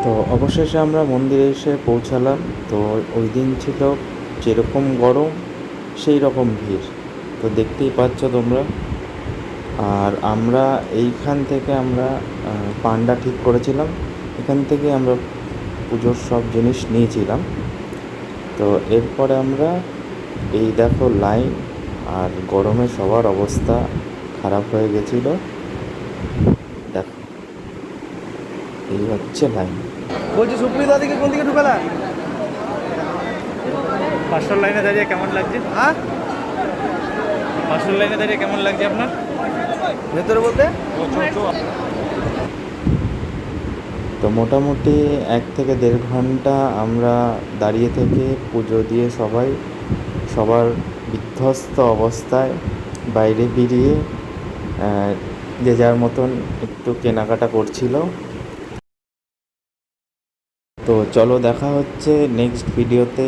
তো অবশেষে আমরা মন্দিরে এসে পৌঁছালাম। তো ওই দিন ছিল যেরকম গরম সেই রকম ভিড়, তো দেখতেই পাচ্ছ তোমরা। আর আমরা এইখান থেকে আমরা পান্ডা ঠিক করেছিলাম, এখান থেকে আমরা পুজোর সব জিনিস নিয়েছিলাম। তো এরপরে আমরা এই দেখো লাইন, আর গরমে সবার অবস্থা খারাপ হয়ে গেছিলো। দেখো এই হচ্ছে লাইন। বলছি সুপ্রিয়তা দিকে কোন দিকে ঢুকালা? 500 লাইনে দাঁড়িয়ে কেমন লাগছে? হ্যাঁ, 500 লাইনে দাঁড়িয়ে কেমন লাগছে আপনার? ভেতরে বলতে তো মোটামুটি 1 থেকে 1.5 ঘন্টা আমরা দাঁড়িয়ে থেকে পুজো দিয়ে সবাই সবার বিধ্বস্ত অবস্থায় বাইরে বেরিয়ে যে যার মতন একটু কেনাকাটা করছিল। তো চলো দেখা হচ্ছে নেক্সট ভিডিওতে।